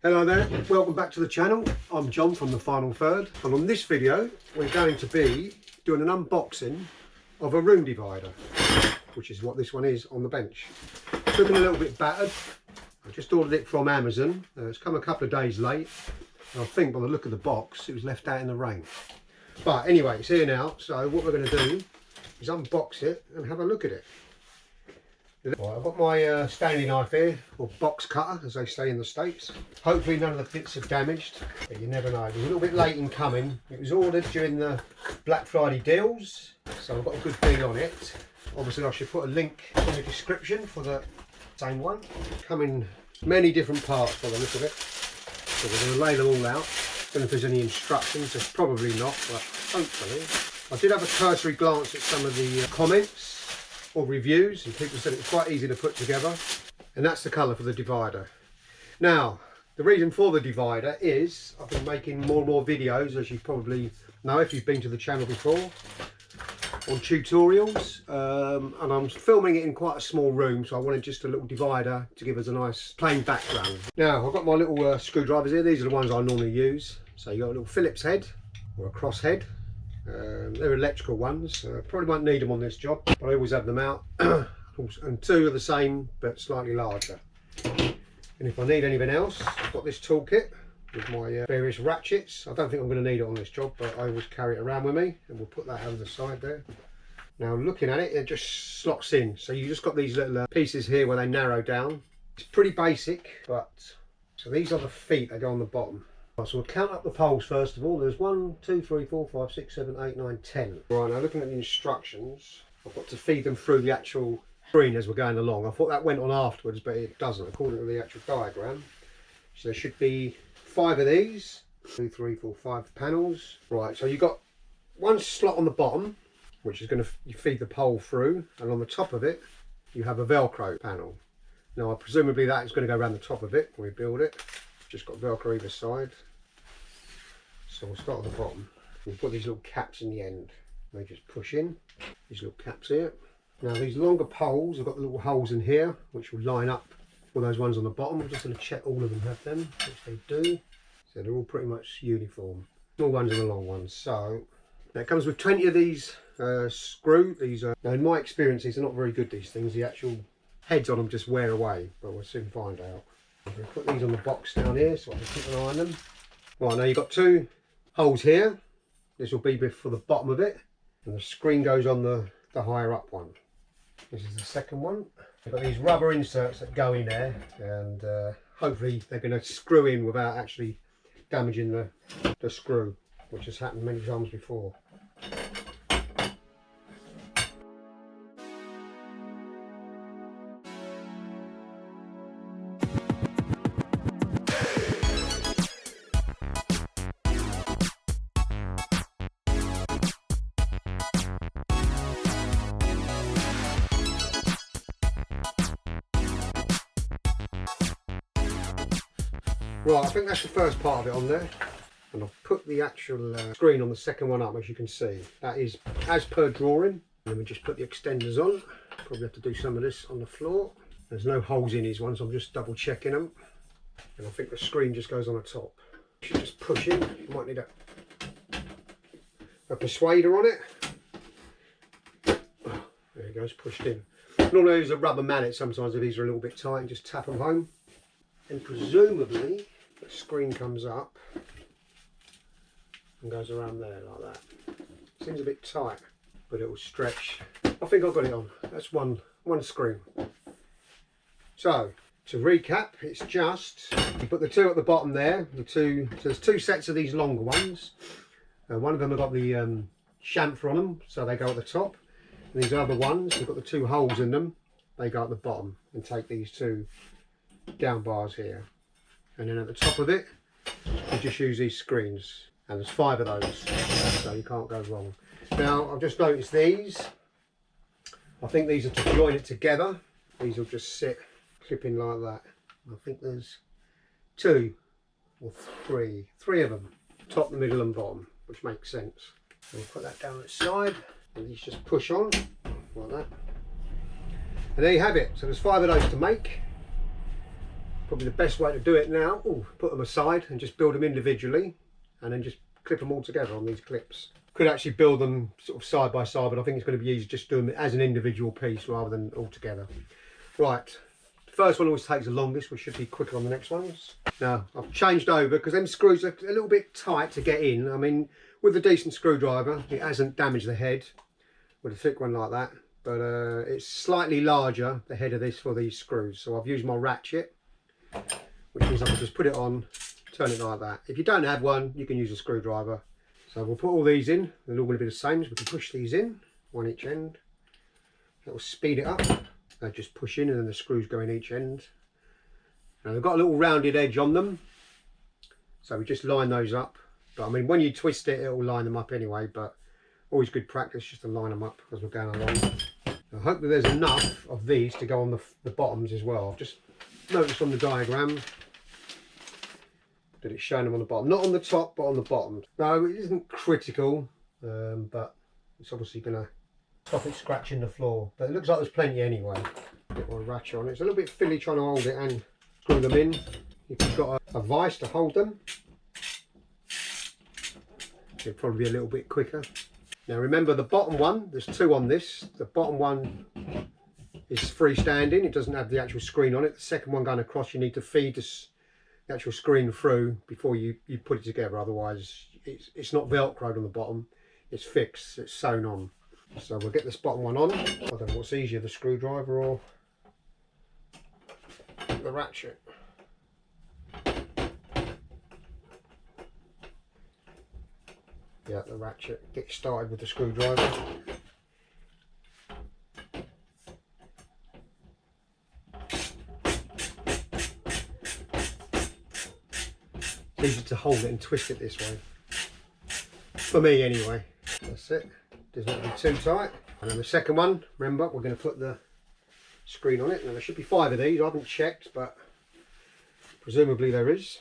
Hello there, welcome back to the channel. I'm John from The Final Third, and on this video we're going to be doing an unboxing of a room divider, which is what this one is on the bench. It's looking a little bit battered. I just ordered it from Amazon. It's come a couple of days late, and I think by the look of the box it was left out in the rain. But anyway, it's here now, so what we're going to do is unbox it and have a look at it. Right, I've got my Stanley knife here, or box cutter as they say in the States. Hopefully none of the bits are damaged, but you never know. It was a little bit late in coming. It was ordered during the Black Friday deals, so I've got a good deal on it. Obviously I should put a link in the description for the same one. Come in many different parts by the look of it. So we're going to lay them all out. Don't know if there's any instructions, there's probably not, but hopefully. I did have a cursory glance at some of the comments or reviews, and people said it was quite easy to put together, and that's the colour for the divider. Now the reason for the divider is I've been making more and more videos, as you probably know if you've been to the channel before, on tutorials, and I'm filming it in quite a small room, so I wanted just a little divider to give us a nice plain background. Now I've got my little screwdrivers here. These are the ones I normally use. So you've got a little Phillips head or a cross head. They're electrical ones. Probably won't need them on this job, but I always have them out. And two are the same but slightly larger. And if I need anything else, I've got this toolkit with my various ratchets. I don't think I'm going to need it on this job, but I always carry it around with me, and we'll put that over the side there. Now looking at it, it just slots in. So you just got these little pieces here where they narrow down. It's pretty basic, but so these are the feet that go on the bottom. So we'll count up the poles first of all. There's 1, 2, 3, 4, 5, 6, 7, 8, 9, 10. Right, now looking at the instructions, I've got to feed them through the actual screen as we're going along. I thought that went on afterwards, but it doesn't according to the actual diagram. So there should be 5 of these. 2, 3, 4, 5 panels. Right, so you've got one slot on the bottom, which is going to feed the pole through, and on the top of it you have a Velcro panel. Now presumably that is going to go around the top of it when we build it. Just got Velcro either side. So we'll start at the bottom. We'll put these little caps in the end. They just push in. These little caps here. Now these longer poles have got the little holes in here, which will line up with those ones on the bottom. I'm just going to check all of them have them, which they do. So they're all pretty much uniform. Small ones and the long ones. So now it comes with 20 of these screw. These are, now in my experience, these are not very good, these things. The actual heads on them just wear away, but we'll soon find out. I'm going to put these on the box down here so I can keep an eye on them. Right, now you've got 2 holes here. This will be for the bottom of it, and the screen goes on the higher up one. This is the second one. You've got these rubber inserts that go in there, and hopefully they're going to screw in without actually damaging the screw, which has happened many times before. Right, I think that's the first part of it on there, and I've put the actual screen on the second one up, as you can see. That is as per drawing. Then we just put the extenders on. Probably have to do some of this on the floor. There's no holes in these ones, so I'm just double checking them. And I think the screen just goes on the top. You should just push in. You might need a persuader on it. Oh, there it goes, pushed in. Normally I use a rubber mallet sometimes if these are a little bit tight, and just tap them home. And presumably the screen comes up and goes around there like that. Seems a bit tight, but it will stretch. I think I've got it on. That's one screen. So to recap, it's just you put the 2 at the bottom there. So there's 2 sets of these longer ones. One of them have got the chamfer on them, so they go at the top. And these other ones, they've got the 2 holes in them. They go at the bottom and take these 2 down bars here, and then at the top of it you just use these screens, and there's 5 of those, so you can't go wrong. Now I've just noticed these, I think these are to join it together. These will just sit clipping like that. I think there's 2 or 3 of them, top, the middle and bottom, which makes sense. So we'll put that down its side, and these just push on like that, and there you have it. So there's 5 of those to make. Probably the best way to do it now. Ooh, put them aside and just build them individually, and then just clip them all together on these clips. Could actually build them sort of side by side, but I think it's going to be easier just doing it as an individual piece rather than all together. Right, the first one always takes the longest. We should be quicker on the next ones. Now I've changed over because them screws are a little bit tight to get in. I mean, with a decent screwdriver, it hasn't damaged the head with a thick one like that, but it's slightly larger, the head of this, for these screws. So I've used my ratchet, which means I can just put it on, turn it like that. If you don't have one, you can use a screwdriver. So we'll put all these in. They're all going to be the same, so we can push these in, one each end. That will speed it up. They just push in and then the screws go in each end. Now they've got a little rounded edge on them, so we just line those up. But I mean, when you twist it, it will line them up anyway, but always good practice just to line them up as we're going along. I hope that there's enough of these to go on the bottoms as well. I've just noticed on the diagram that it's showing them on the bottom, not on the top but on the bottom. No, it isn't critical, but it's obviously going to stop it scratching the floor. But it looks like there's plenty anyway. Get my ratchet on it. It's a little bit fiddly trying to hold it and screw them in. If you've got a vise to hold them, it'll probably be a little bit quicker. Now remember, the bottom one, there's two on this. The bottom one is freestanding. It doesn't have the actual screen on it. The second one going across, you need to feed the actual screen through before you put it together. Otherwise, it's not velcroed on the bottom. It's fixed. It's sewn on. So we'll get this bottom one on. I don't know what's easier, the screwdriver or the ratchet. Yeah, the ratchet. Get started with the screwdriver. It's easy to hold it and twist it this way. For me anyway. That's it. Doesn't have to be too tight. And then the second one, remember, we're going to put the screen on it. Now there should be 5 of these. I haven't checked, but presumably there is.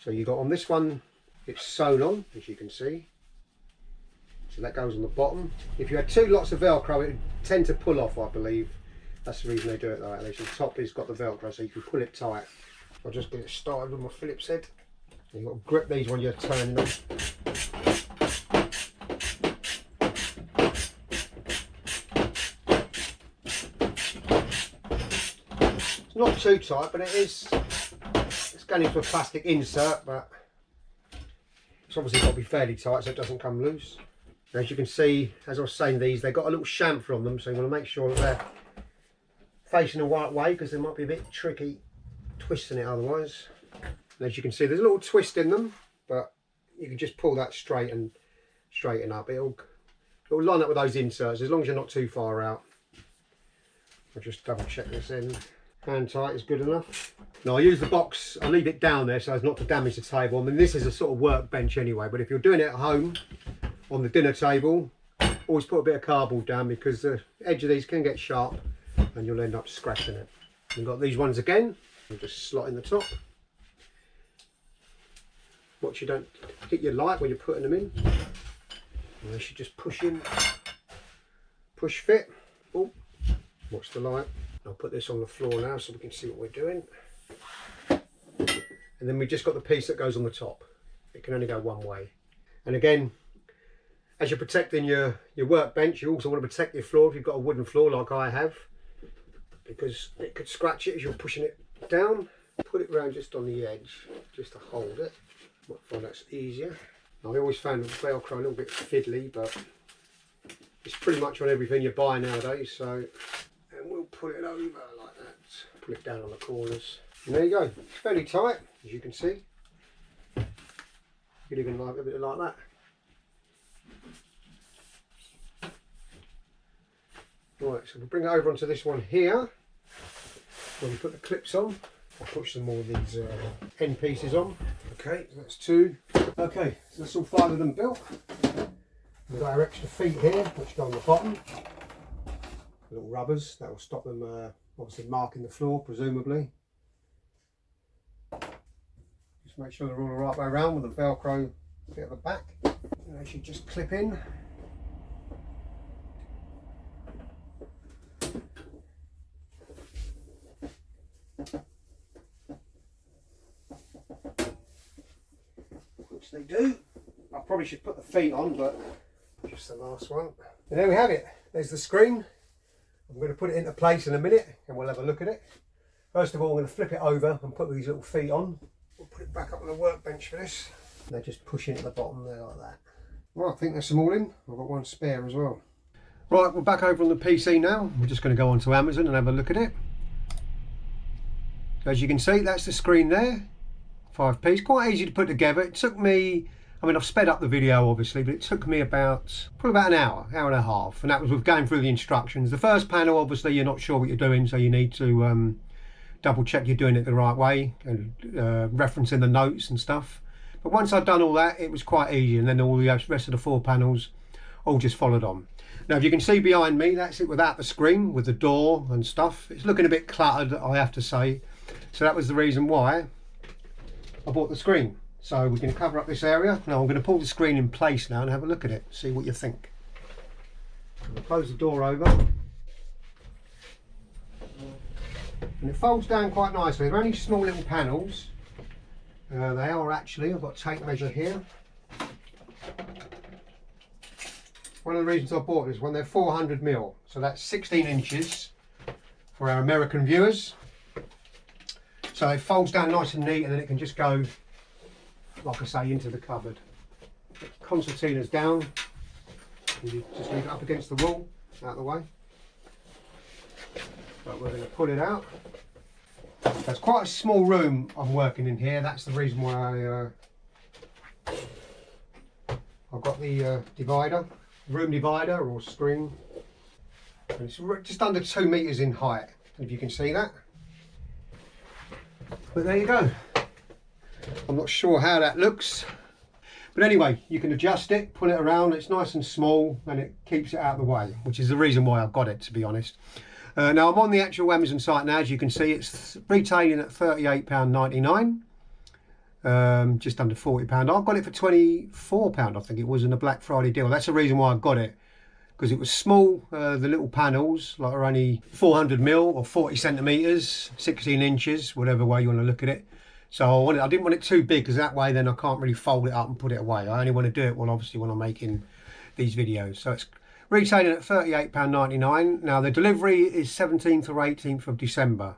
So you got on this one, it's sewn on, as you can see. So that goes on the bottom. If you had 2 lots of Velcro, it would tend to pull off, I believe. That's the reason they do it like that. So the top has got the Velcro, so you can pull it tight. I'll just get it started with my Phillips head. You've got to grip these when you're turning them. It's not too tight, but it's going into a plastic insert, but it's obviously got to be fairly tight so it doesn't come loose. As you can see, as I was saying, they've got a little chamfer on them, so you want to make sure that they're facing the right way, because they might be a bit tricky twisting it otherwise. And as you can see, there's a little twist in them, but you can just pull that straight and straighten up. It'll line up with those inserts as long as you're not too far out. I'll just double check this in. Hand tight is good enough. Now I use the box, I leave it down there so as not to damage the table. I mean, this is a sort of workbench anyway, but if you're doing it at home on the dinner table, always put a bit of cardboard down, because the edge of these can get sharp and you'll end up scratching it. We've got these ones again. We'll just slot in the top. Watch you don't hit your light when you're putting them in. And they should just push in, push fit. Oh, watch the light. I'll put this on the floor now so we can see what we're doing. And then we've just got the piece that goes on the top. It can only go one way. And again, as you're protecting your workbench, you also want to protect your floor if you've got a wooden floor like I have, because it could scratch it as you're pushing it down. Put it round just on the edge, just to hold it. Might find that's easier. I always found the Velcro a little bit fiddly, but it's pretty much on everything you buy nowadays. So, and we'll put it over like that. Pull it down on the corners. And there you go. It's fairly tight, as you can see. You're going to like a bit like that. Right, so we'll bring it over onto this one here. When we put the clips on, I'll push some more of these end pieces on. Okay, so that's 2. Okay, so that's all 5 of them built. We've got our extra feet here, which go on the bottom. Little rubbers that will stop them obviously marking the floor, presumably. Just make sure they're all the right way around with the Velcro bit at the back. And they should just clip in. which they do. I probably should put the feet on, but just the last one. And there we have it. There's the screen. I'm going to put it into place in a minute and we'll have a look at it. First of all, I'm going to flip it over and put these little feet on. We'll put it back up on the workbench for this. They're just pushing at the bottom there like that. Right, I think that's them all in. I've got one spare as well. Right, we're back over on the PC now. We're just going to go onto Amazon and have a look at it. As you can see, that's the screen there. 5 piece, quite easy to put together. It took me, I mean, I've sped up the video obviously, but it took me probably about an hour and a half, and that was with going through the instructions. The first panel, obviously you're not sure what you're doing, so you need to double check you're doing it the right way and referencing the notes and stuff. But once I'd done all that, it was quite easy, and then all the rest of the 4 panels all just followed on. Now, if you can see behind me, that's it without the screen, with the door and stuff. It's looking a bit cluttered, I have to say. So that was the reason why I bought the screen. So we're going to cover up this area. Now I'm going to pull the screen in place now and have a look at it, see what you think. I'm going to close the door over. And it folds down quite nicely. They're only small little panels. They are actually, I've got a tape measure here. One of the reasons I bought this one, they're 400mm, so that's 16 inches for our American viewers. So it folds down nice and neat, and then it can just go, like I say, into the cupboard. Concertina's down, and you just leave it up against the wall, out of the way. But we're going to pull it out. So it's quite a small room I'm working in here. That's the reason why I've got the divider. Room divider or screen. And it's just under 2 meters in height, if you can see that. But there you go. I'm not sure how that looks, but anyway, you can adjust it, pull it around. It's nice and small, and it keeps it out of the way, which is the reason why I've got it, to be honest. Now I'm on the actual Amazon site now. As you can see, it's retailing at £38.99. Just under £40. I've got it for £24, I think it was, in a Black Friday deal. That's the reason why I got it, because it was small. The little panels are only 400mm or 40 centimeters, 16 inches, whatever way you want to look at it. So I didn't want it too big, because that way then I can't really fold it up and put it away. I only want to do it obviously when I'm making these videos. So it's retailing at £38.99. Now the delivery is 17th or 18th of December.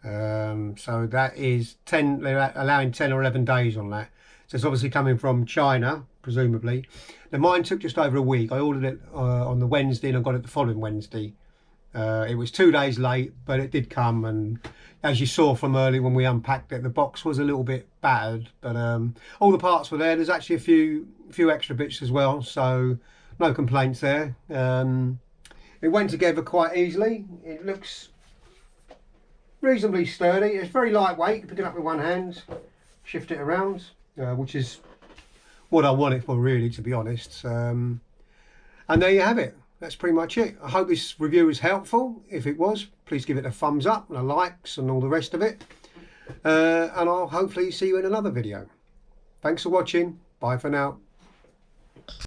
So that is they're allowing 10 or 11 days on that. So it's obviously coming from China, presumably. Now mine took just over a week. I ordered it on the Wednesday and I got it the following Wednesday. It was 2 days late, but it did come, and as you saw from earlier when we unpacked it, the box was a little bit battered, but all the parts were there. There's actually a few extra bits as well, so no complaints there. It went together quite easily. It looks reasonably sturdy. It's very lightweight. You pick it up with one hand, shift it around, which is what I want it for, really, to be honest. And there you have it. That's pretty much it. I hope this review was helpful. If it was, please give it a thumbs up and a likes and all the rest of it. And I'll hopefully see you in another video. Thanks for watching. Bye for now.